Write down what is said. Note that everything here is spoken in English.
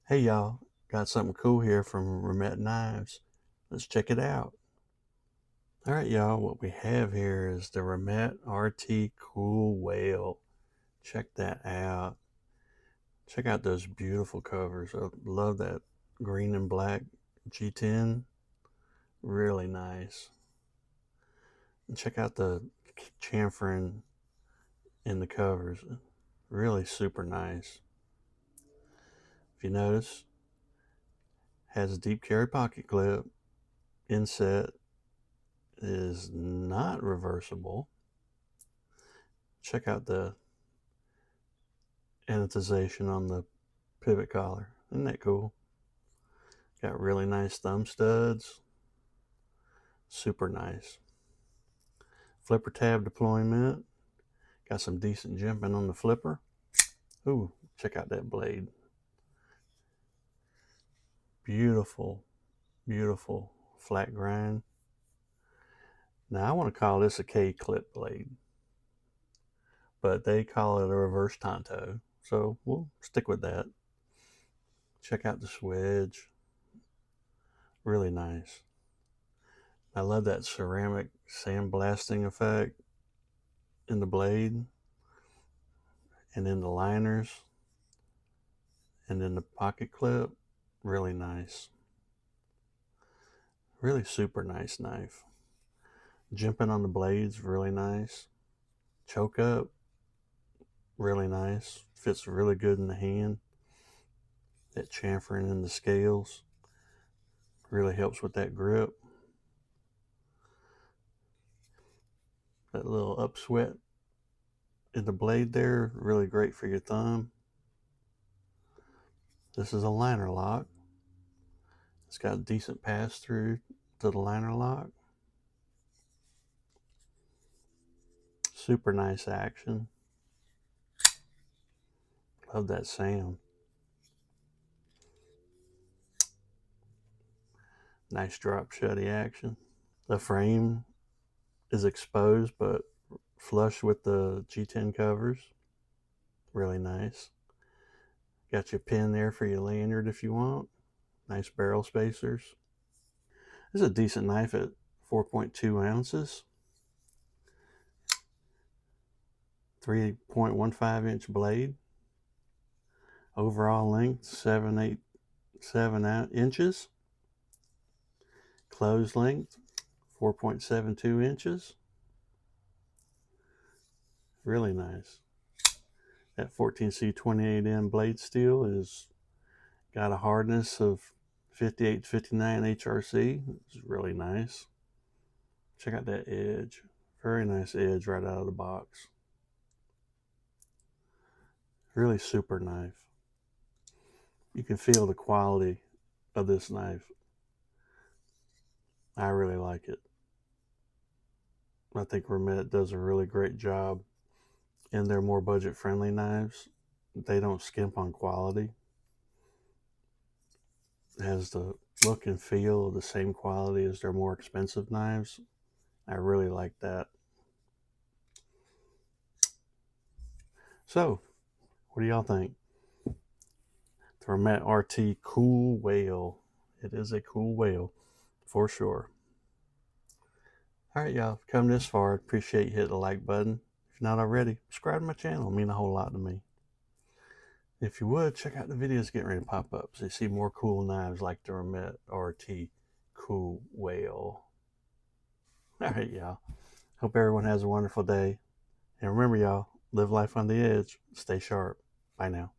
Hey y'all, got something cool here from Remette Knives. Let's check it out. Alright y'all, what we have here is the Remette RT Cool Whale. Check that out. Check out those beautiful covers. I love that green and black G10. Really nice. And check out the chamfering in the covers. Really super nice. If you notice, has a deep carry pocket clip. Inset is not reversible. Check out the anodization on the pivot collar. Isn't that cool? Got really nice thumb studs. Super nice. Flipper tab deployment. Got some decent jimping on the flipper. Ooh, check out that blade. Beautiful, beautiful flat grind. Now I want to call this a K-clip blade, but they call it a reverse tanto, so we'll stick with that. Check out the swedge. Really nice. I love that ceramic sandblasting effect in the blade, and then the liners, and then the pocket clip. Really nice. Really super nice knife. Jimping on the blades, really nice. Choke up, really nice. Fits really good in the hand. That chamfering in the scales really helps with that grip. That little upsweat in the blade there, really great for your thumb. This is a liner lock. It's got a decent pass through to the liner lock. Super nice action. Love that sound. Nice drop shutty action. The frame is exposed but flush with the G10 covers. Really nice. Got your pin there for your lanyard if you want. Nice barrel spacers. This is a decent knife at 4.2 ounces. 3.15 inch blade. Overall length 7.87 inches. Closed length 4.72 inches. Really nice. That 14C28N blade steel is got a hardness of 58-59 HRC. It's really nice. Check out that edge. Very nice edge right out of the box. Really super knife. You can feel the quality of this knife. I really like it. I think Remette does a really great job in their more budget friendly knives. They don't skimp on quality. It has the look and feel of the same quality as their more expensive knives. I really like that. So, what do y'all think? The Remette RT Cool Whale. It is a cool whale for sure. Alright y'all, come this far, appreciate you hitting the like button. If you're not already, subscribe to my channel, it'll mean a whole lot to me. If you would, check out the videos getting ready to pop up so you see more cool knives like the Remette RT Cool Whale. Alright y'all, hope everyone has a wonderful day. And remember y'all, live life on the edge, stay sharp. Bye now.